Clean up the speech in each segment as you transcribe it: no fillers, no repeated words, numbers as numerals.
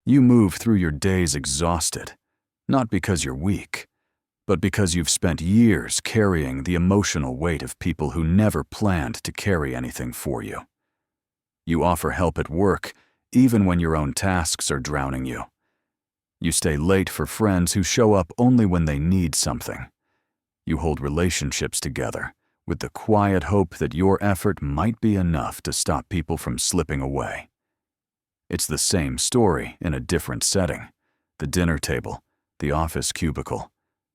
You move through your days exhausted, not because you're weak, but because you've spent years carrying the emotional weight of people who never planned to carry anything for you. You offer help at work, even when your own tasks are drowning you. You stay late for friends who show up only when they need something. You hold relationships together with the quiet hope that your effort might be enough to stop people from slipping away. It's the same story in a different setting: the dinner table, the office cubicle,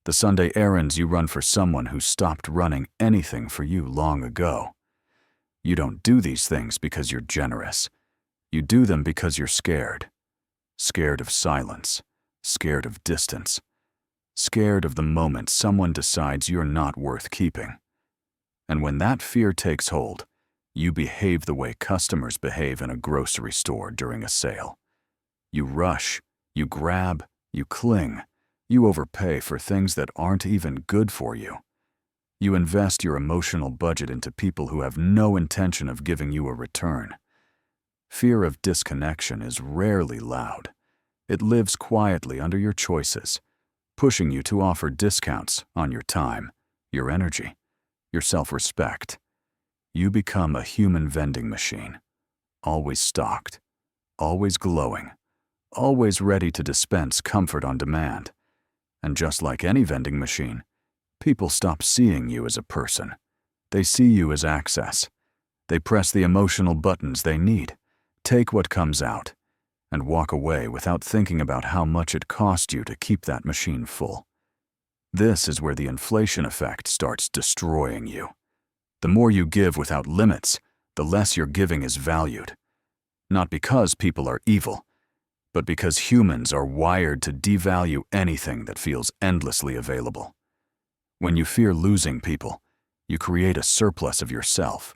the Sunday errands you run for someone who stopped running anything for you long ago. You don't do these things because you're generous. You do them because you're scared. Scared of silence, scared of distance, scared of the moment someone decides you're not worth keeping. And when that fear takes hold, you behave the way customers behave in a grocery store during a sale. You rush, you grab, you cling, you overpay for things that aren't even good for you. You invest your emotional budget into people who have no intention of giving you a return. Fear of disconnection is rarely loud. It lives quietly under your choices, pushing you to offer discounts on your time, your energy, your self-respect. You become a human vending machine, always stocked, always glowing, always ready to dispense comfort on demand. And just like any vending machine, people stop seeing you as a person. They see you as access. They press the emotional buttons they need, take what comes out, and walk away without thinking about how much it cost you to keep that machine full. This is where the inflation effect starts destroying you. The more you give without limits, the less your giving is valued. Not because people are evil, but because humans are wired to devalue anything that feels endlessly available. When you fear losing people, you create a surplus of yourself.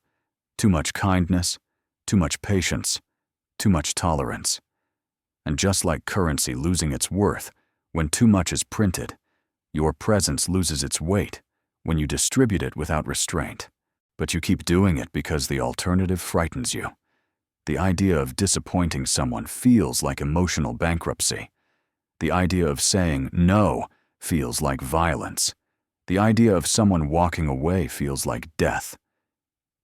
Too much kindness, too much patience, too much tolerance. And just like currency losing its worth when too much is printed, your presence loses its weight when you distribute it without restraint. But you keep doing it because the alternative frightens you. The idea of disappointing someone feels like emotional bankruptcy. The idea of saying no feels like violence. The idea of someone walking away feels like death.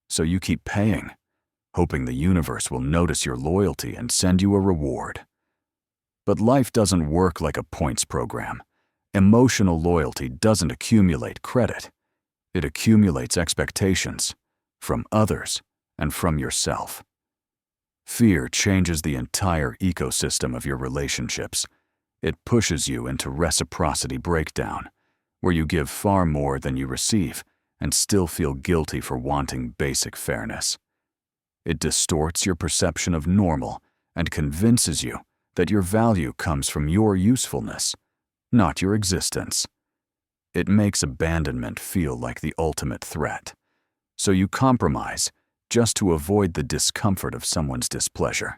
So you keep paying, hoping the universe will notice your loyalty and send you a reward. But life doesn't work like a points program. Emotional loyalty doesn't accumulate credit. It accumulates expectations from others and from yourself. Fear changes the entire ecosystem of your relationships. It pushes you into reciprocity breakdown, where you give far more than you receive and still feel guilty for wanting basic fairness. It distorts your perception of normal and convinces you that your value comes from your usefulness, not your existence. It makes abandonment feel like the ultimate threat, so you compromise just to avoid the discomfort of someone's displeasure.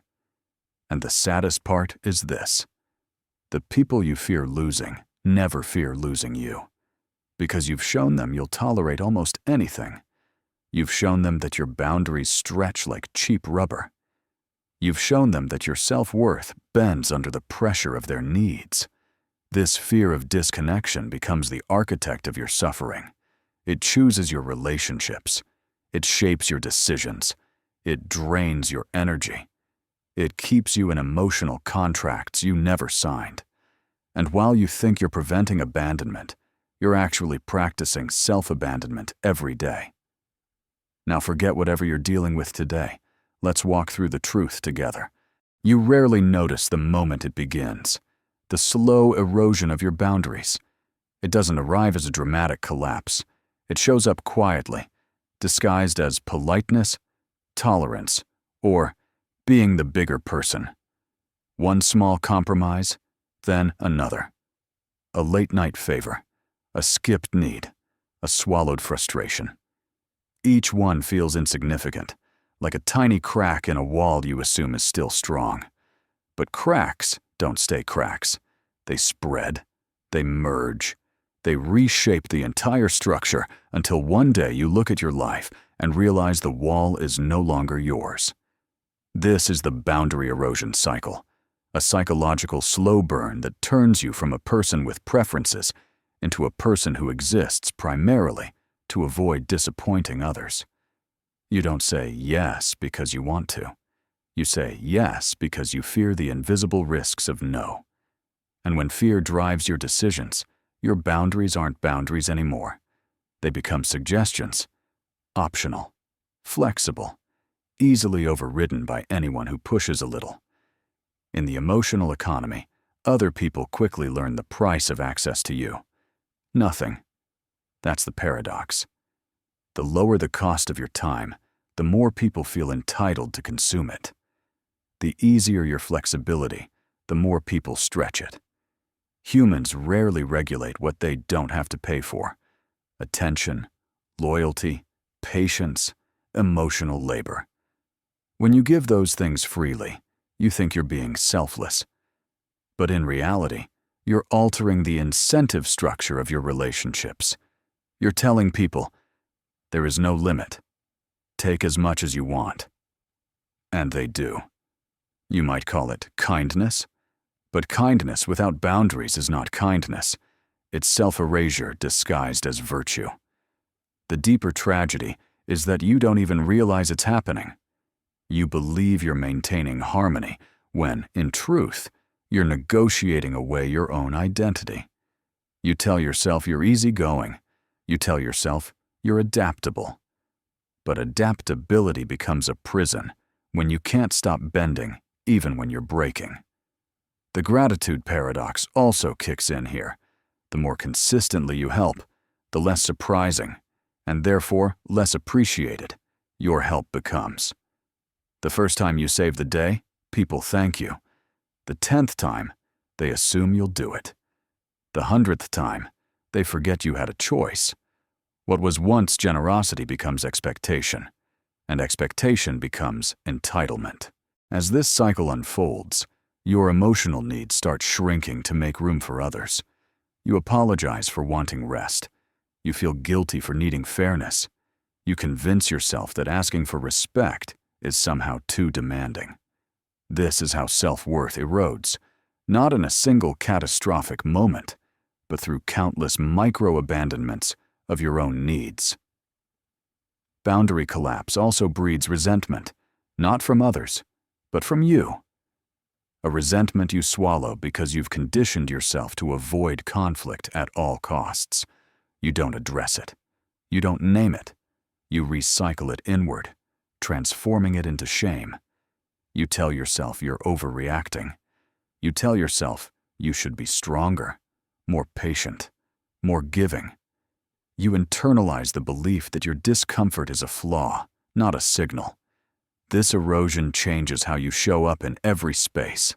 And the saddest part is this: the people you fear losing never fear losing you, because you've shown them you'll tolerate almost anything. You've shown them that your boundaries stretch like cheap rubber. You've shown them that your self-worth bends under the pressure of their needs. This fear of disconnection becomes the architect of your suffering. It chooses your relationships. It shapes your decisions. It drains your energy. It keeps you in emotional contracts you never signed. And while you think you're preventing abandonment, you're actually practicing self-abandonment every day. Now forget whatever you're dealing with today. Let's walk through the truth together. You rarely notice the moment it begins, the slow erosion of your boundaries. It doesn't arrive as a dramatic collapse. It shows up quietly, disguised as politeness, tolerance, or being the bigger person. One small compromise, then another. A late-night favor, a skipped need, a swallowed frustration. Each one feels insignificant, like a tiny crack in a wall you assume is still strong. But cracks don't stay cracks. They spread, they merge, they reshape the entire structure until one day you look at your life and realize the wall is no longer yours. This is the boundary erosion cycle, a psychological slow burn that turns you from a person with preferences into a person who exists primarily to avoid disappointing others. You don't say yes because you want to. You say yes because you fear the invisible risks of no. And when fear drives your decisions, your boundaries aren't boundaries anymore. They become suggestions, optional, flexible, easily overridden by anyone who pushes a little. In the emotional economy, other people quickly learn the price of access to you. Nothing. That's the paradox. The lower the cost of your time, the more people feel entitled to consume it. The easier your flexibility, the more people stretch it. Humans rarely regulate what they don't have to pay for: attention, loyalty, patience, emotional labor. When you give those things freely, you think you're being selfless. But in reality, you're altering the incentive structure of your relationships. You're telling people, there is no limit. Take as much as you want. And they do. You might call it kindness, but kindness without boundaries is not kindness. It's self-erasure disguised as virtue. The deeper tragedy is that you don't even realize it's happening. You believe you're maintaining harmony when, in truth, you're negotiating away your own identity. You tell yourself you're easygoing. You tell yourself you're adaptable. But adaptability becomes a prison when you can't stop bending, even when you're breaking. The gratitude paradox also kicks in here. The more consistently you help, the less surprising, and therefore less appreciated, your help becomes. The first time you save the day, people thank you. The 10th time, they assume you'll do it. The 100th time, they forget you had a choice. What was once generosity becomes expectation, and expectation becomes entitlement. As this cycle unfolds, your emotional needs start shrinking to make room for others. You apologize for wanting rest. You feel guilty for needing fairness. You convince yourself that asking for respect is somehow too demanding. This is how self-worth erodes, not in a single catastrophic moment, but through countless micro-abandonments of your own needs. Boundary collapse also breeds resentment, not from others, but from you. A resentment you swallow because you've conditioned yourself to avoid conflict at all costs. You don't address it. You don't name it. You recycle it inward, transforming it into shame. You tell yourself you're overreacting. You tell yourself you should be stronger, more patient, more giving. You internalize the belief that your discomfort is a flaw, not a signal. This erosion changes how you show up in every space: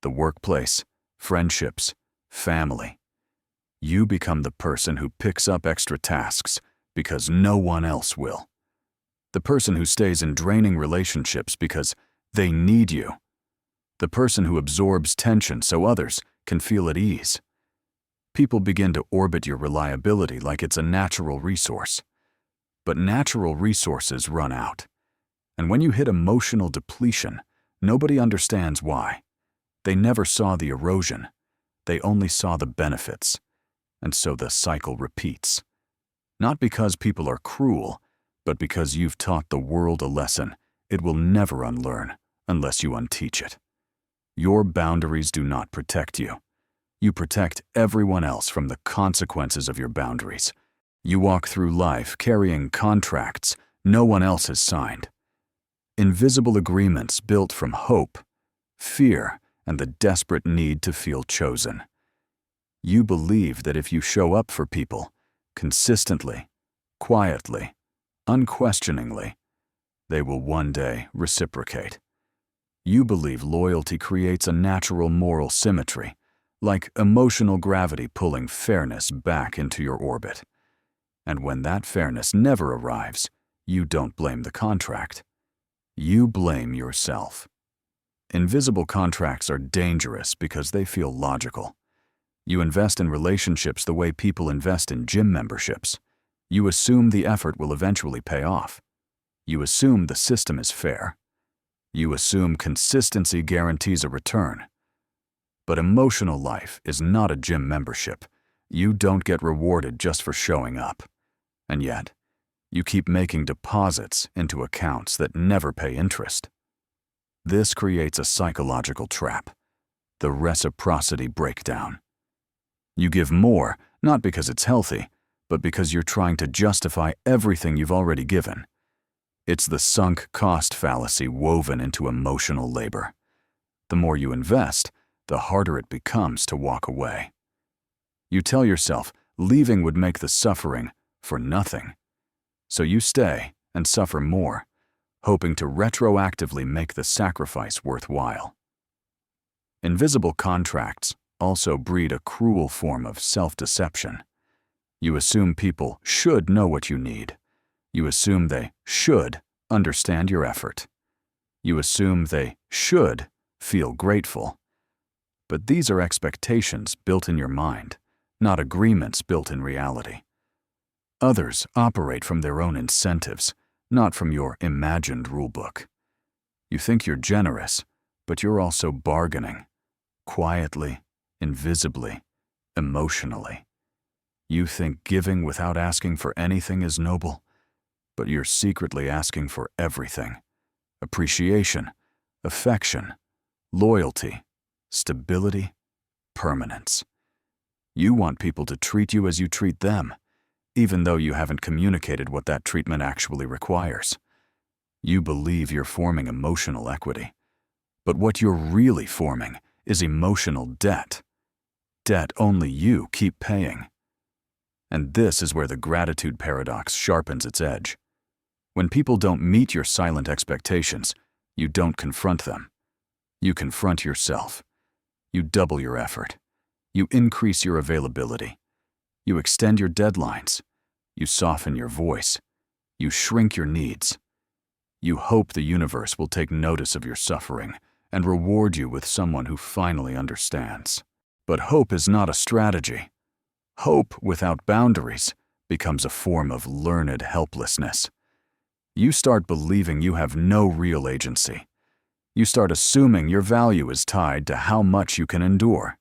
the workplace, friendships, family. You become the person who picks up extra tasks because no one else will. The person who stays in draining relationships because they need you. The person who absorbs tension so others can feel at ease. People begin to orbit your reliability like it's a natural resource. But natural resources run out. And when you hit emotional depletion, nobody understands why. They never saw the erosion. They only saw the benefits. And so the cycle repeats. Not because people are cruel, but because you've taught the world a lesson it will never unlearn unless you unteach it. Your boundaries do not protect you. You protect everyone else from the consequences of your boundaries. You walk through life carrying contracts no one else has signed. Invisible agreements built from hope, fear, and the desperate need to feel chosen. You believe that if you show up for people, consistently, quietly, unquestioningly, they will one day reciprocate. You believe loyalty creates a natural moral symmetry, like emotional gravity pulling fairness back into your orbit. And when that fairness never arrives, you don't blame the contract. You blame yourself. Invisible contracts are dangerous because they feel logical. You invest in relationships the way people invest in gym memberships. You assume the effort will eventually pay off. You assume the system is fair. You assume consistency guarantees a return. But emotional life is not a gym membership. You don't get rewarded just for showing up. And yet, you keep making deposits into accounts that never pay interest. This creates a psychological trap, the reciprocity breakdown. You give more, not because it's healthy, but because you're trying to justify everything you've already given. It's the sunk cost fallacy woven into emotional labor. The more you invest, the harder it becomes to walk away. You tell yourself leaving would make the suffering for nothing. So you stay and suffer more, hoping to retroactively make the sacrifice worthwhile. Invisible contracts also breed a cruel form of self-deception. You assume people should know what you need. You assume they should understand your effort. You assume they should feel grateful. But these are expectations built in your mind, not agreements built in reality. Others operate from their own incentives, not from your imagined rulebook. You think you're generous, but you're also bargaining, quietly, invisibly, emotionally. You think giving without asking for anything is noble, but you're secretly asking for everything: appreciation, affection, loyalty, stability, permanence. You want people to treat you as you treat them, even though you haven't communicated what that treatment actually requires. You believe you're forming emotional equity, but what you're really forming is emotional debt. Debt only you keep paying. And this is where the gratitude paradox sharpens its edge. When people don't meet your silent expectations, you don't confront them. You confront yourself. You double your effort. You increase your availability. You extend your deadlines. You soften your voice. You shrink your needs. You hope the universe will take notice of your suffering and reward you with someone who finally understands. But hope is not a strategy. Hope without boundaries becomes a form of learned helplessness. You start believing you have no real agency. You start assuming your value is tied to how much you can endure.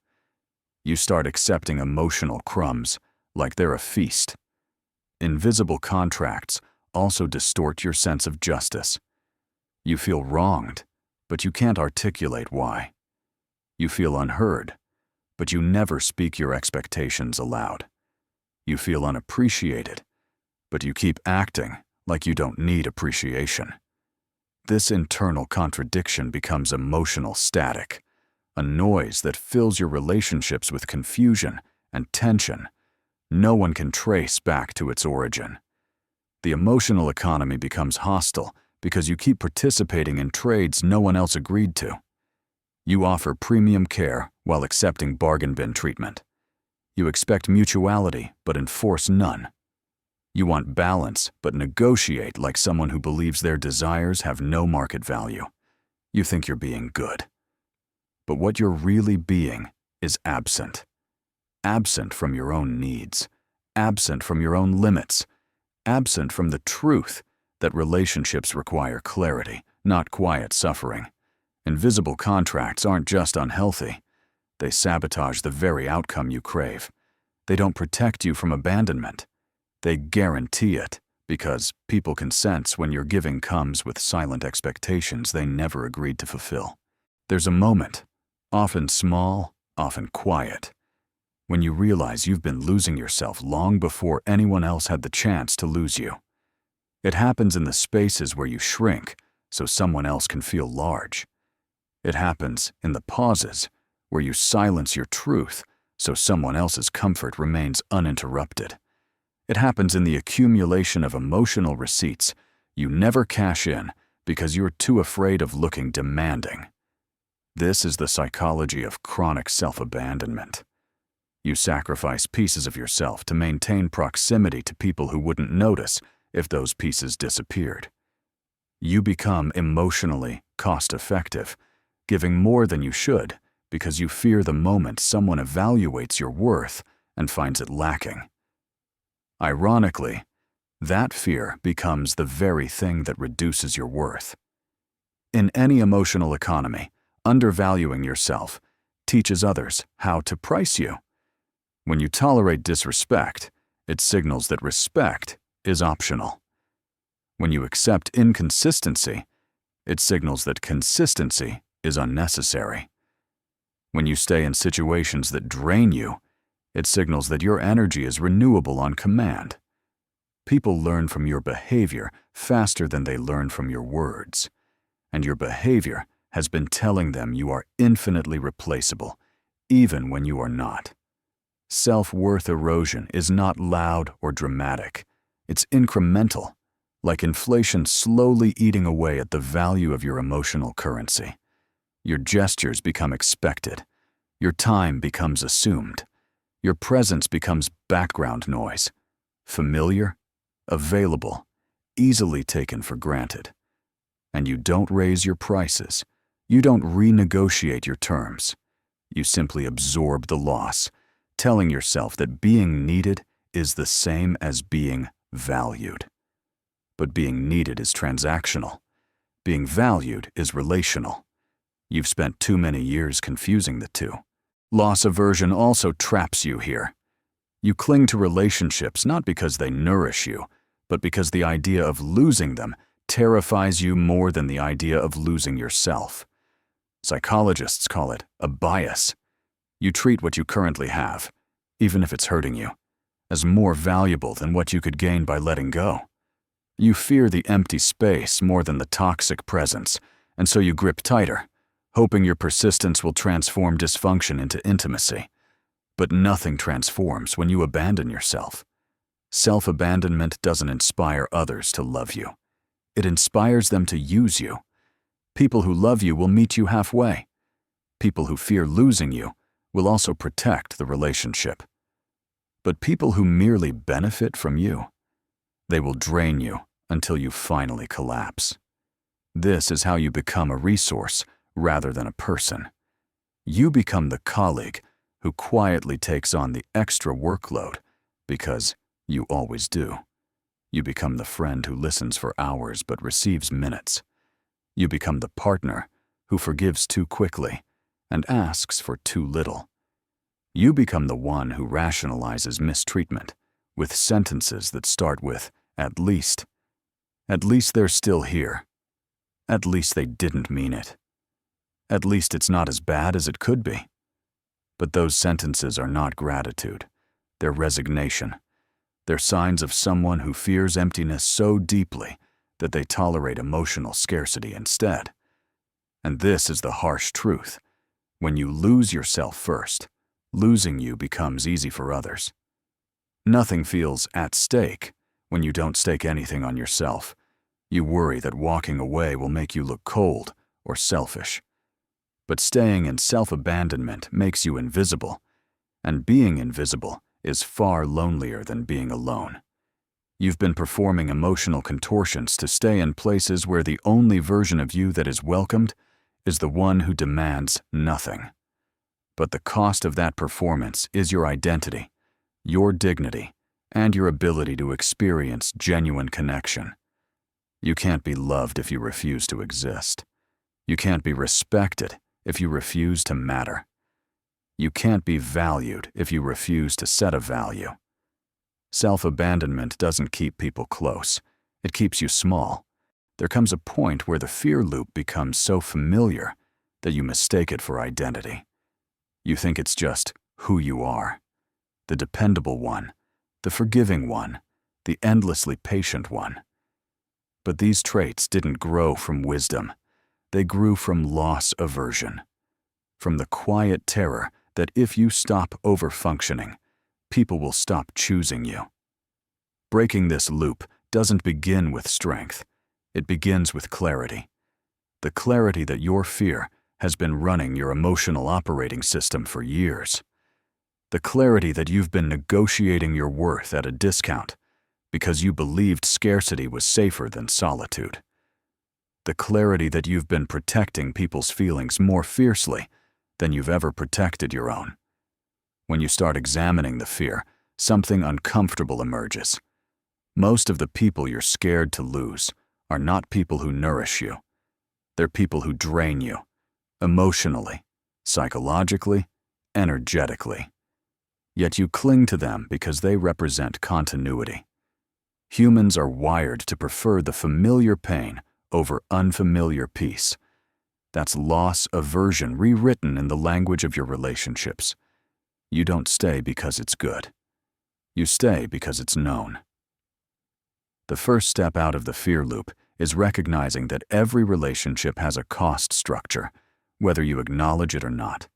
You start accepting emotional crumbs like they're a feast. Invisible contracts also distort your sense of justice. You feel wronged, but you can't articulate why. You feel unheard, but you never speak your expectations aloud. You feel unappreciated, but you keep acting like you don't need appreciation. This internal contradiction becomes emotional static, a noise that fills your relationships with confusion and tension no one can trace back to its origin. The emotional economy becomes hostile because you keep participating in trades no one else agreed to. You offer premium care while accepting bargain bin treatment. You expect mutuality but enforce none. You want balance but negotiate like someone who believes their desires have no market value. You think you're being good. But what you're really being is absent. Absent from your own needs, absent from your own limits, absent from the truth that relationships require clarity, not quiet suffering. Invisible contracts aren't just unhealthy. They sabotage the very outcome you crave. They don't protect you from abandonment. They guarantee it, because people can sense when your giving comes with silent expectations they never agreed to fulfill. There's a moment, often small, often quiet, when you realize you've been losing yourself long before anyone else had the chance to lose you. It happens in the spaces where you shrink so someone else can feel large. It happens in the pauses where you silence your truth so someone else's comfort remains uninterrupted. It happens in the accumulation of emotional receipts you never cash in because you're too afraid of looking demanding. This is the psychology of chronic self-abandonment. You sacrifice pieces of yourself to maintain proximity to people who wouldn't notice if those pieces disappeared. You become emotionally cost-effective, giving more than you should because you fear the moment someone evaluates your worth and finds it lacking. Ironically, that fear becomes the very thing that reduces your worth. In any emotional economy, undervaluing yourself teaches others how to price you. When you tolerate disrespect, it signals that respect is optional. When you accept inconsistency, it signals that consistency is unnecessary. When you stay in situations that drain you, it signals that your energy is renewable on command. People learn from your behavior faster than they learn from your words, and your behavior has been telling them you are infinitely replaceable, even when you are not. Self-worth erosion is not loud or dramatic. It's incremental, like inflation slowly eating away at the value of your emotional currency. Your gestures become expected. Your time becomes assumed. Your presence becomes background noise, familiar, available, easily taken for granted. And you don't raise your prices. You don't renegotiate your terms. You simply absorb the loss, telling yourself that being needed is the same as being valued. But being needed is transactional. Being valued is relational. You've spent too many years confusing the two. Loss aversion also traps you here. You cling to relationships not because they nourish you, but because the idea of losing them terrifies you more than the idea of losing yourself. Psychologists call it a bias. You treat what you currently have, even if it's hurting you, as more valuable than what you could gain by letting go. You fear the empty space more than the toxic presence, and so you grip tighter, hoping your persistence will transform dysfunction into intimacy. But nothing transforms when you abandon yourself. Self-abandonment doesn't inspire others to love you. It inspires them to use you. People who love you will meet you halfway. People who fear losing you will also protect the relationship. But people who merely benefit from you, they will drain you until you finally collapse. This is how you become a resource rather than a person. You become the colleague who quietly takes on the extra workload because you always do. You become the friend who listens for hours but receives minutes. You become the partner who forgives too quickly and asks for too little. You become the one who rationalizes mistreatment with sentences that start with, at least. At least they're still here. At least they didn't mean it. At least it's not as bad as it could be. But those sentences are not gratitude. They're resignation. They're signs of someone who fears emptiness so deeply that they tolerate emotional scarcity instead. And this is the harsh truth. When you lose yourself first, losing you becomes easy for others. Nothing feels at stake when you don't stake anything on yourself. You worry that walking away will make you look cold or selfish. But staying in self-abandonment makes you invisible, and being invisible is far lonelier than being alone. You've been performing emotional contortions to stay in places where the only version of you that is welcomed is the one who demands nothing. But the cost of that performance is your identity, your dignity, and your ability to experience genuine connection. You can't be loved if you refuse to exist. You can't be respected if you refuse to matter. You can't be valued if you refuse to set a value. Self-abandonment doesn't keep people close. It keeps you small. There comes a point where the fear loop becomes so familiar that you mistake it for identity. You think it's just who you are. The dependable one, the forgiving one, the endlessly patient one. But these traits didn't grow from wisdom. They grew from loss aversion. From the quiet terror that if you stop overfunctioning, people will stop choosing you. Breaking this loop doesn't begin with strength. It begins with clarity. The clarity that your fear has been running your emotional operating system for years. The clarity that you've been negotiating your worth at a discount because you believed scarcity was safer than solitude. The clarity that you've been protecting people's feelings more fiercely than you've ever protected your own. When you start examining the fear, something uncomfortable emerges. Most of the people you're scared to lose are not people who nourish you. They're people who drain you, emotionally, psychologically, energetically. Yet you cling to them because they represent continuity. Humans are wired to prefer the familiar pain over unfamiliar peace. That's loss aversion rewritten in the language of your relationships. You don't stay because it's good. You stay because it's known. The first step out of the fear loop is recognizing that every relationship has a cost structure, whether you acknowledge it or not.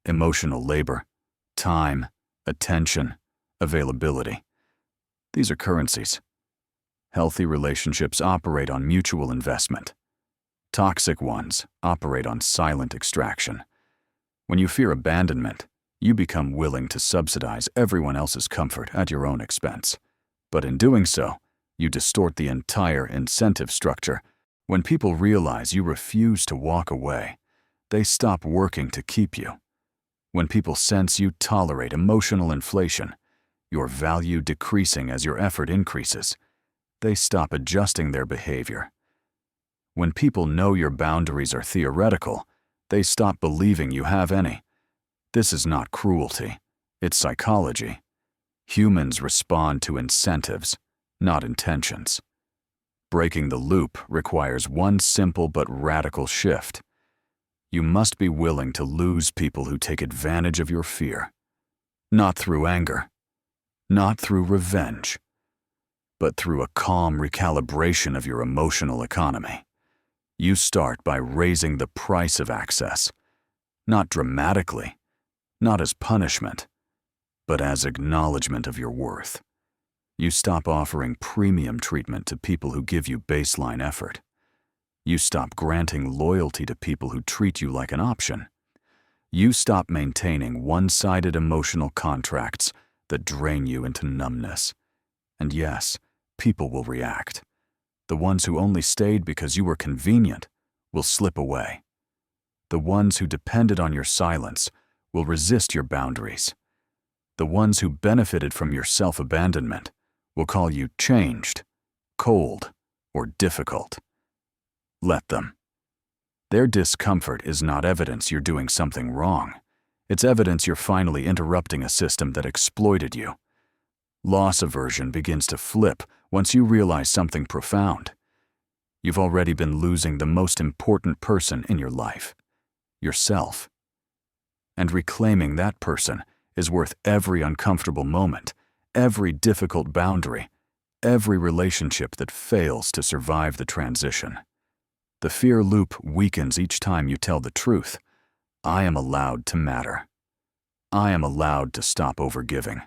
Emotional labor, time, attention, availability. These are currencies. Healthy relationships operate on mutual investment. Toxic ones operate on silent extraction. When you fear abandonment, you become willing to subsidize everyone else's comfort at your own expense. But in doing so, you distort the entire incentive structure. When people realize you refuse to walk away, they stop working to keep you. When people sense you tolerate emotional inflation, your value decreasing as your effort increases, they stop adjusting their behavior. When people know your boundaries are theoretical, they stop believing you have any. This is not cruelty, it's psychology. Humans respond to incentives, not intentions. Breaking the loop requires one simple but radical shift. You must be willing to lose people who take advantage of your fear. Not through anger, not through revenge, but through a calm recalibration of your emotional economy. You start by raising the price of access, not dramatically, not as punishment, but as acknowledgement of your worth. You stop offering premium treatment to people who give you baseline effort. You stop granting loyalty to people who treat you like an option. You stop maintaining one-sided emotional contracts that drain you into numbness. And yes, people will react. The ones who only stayed because you were convenient will slip away. The ones who depended on your silence will resist your boundaries. The ones who benefited from your self-abandonment will call you changed, cold, or difficult. Let them. Their discomfort is not evidence you're doing something wrong. It's evidence you're finally interrupting a system that exploited you. Loss aversion begins to flip once you realize something profound. You've already been losing the most important person in your life, yourself. And reclaiming that person is worth every uncomfortable moment, every difficult boundary, every relationship that fails to survive the transition. The fear loop weakens each time you tell the truth. I am allowed to matter. I am allowed to stop overgiving.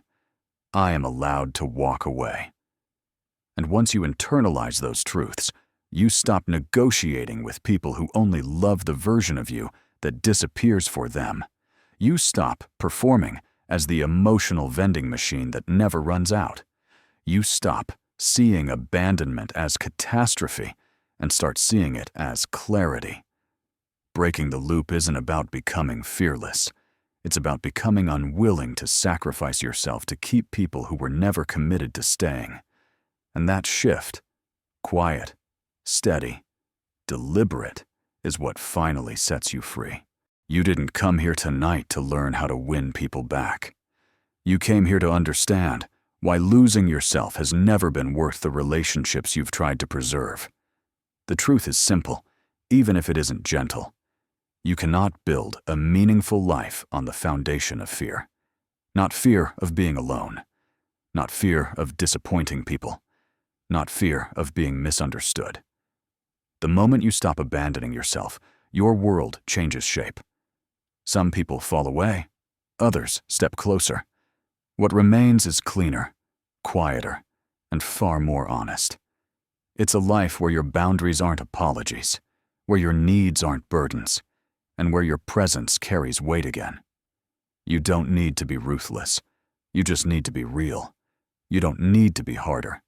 I am allowed to walk away. And once you internalize those truths, you stop negotiating with people who only love the version of you that disappears for them. You stop performing as the emotional vending machine that never runs out. You stop seeing abandonment as catastrophe and start seeing it as clarity. Breaking the loop isn't about becoming fearless. It's about becoming unwilling to sacrifice yourself to keep people who were never committed to staying. And that shift, quiet, steady, deliberate, is what finally sets you free. You didn't come here tonight to learn how to win people back. You came here to understand why losing yourself has never been worth the relationships you've tried to preserve. The truth is simple, even if it isn't gentle. You cannot build a meaningful life on the foundation of fear. Not fear of being alone. Not fear of disappointing people. Not fear of being misunderstood. The moment you stop abandoning yourself, your world changes shape. Some people fall away, others step closer. What remains is cleaner, quieter, and far more honest. It's a life where your boundaries aren't apologies, where your needs aren't burdens, and where your presence carries weight again. You don't need to be ruthless. You just need to be real. You don't need to be harder.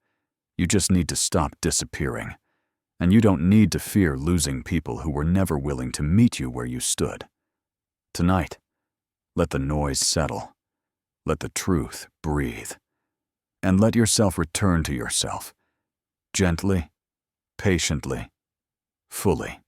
You just need to stop disappearing. And you don't need to fear losing people who were never willing to meet you where you stood. Tonight, let the noise settle. Let the truth breathe. And let yourself return to yourself. Gently, patiently, fully.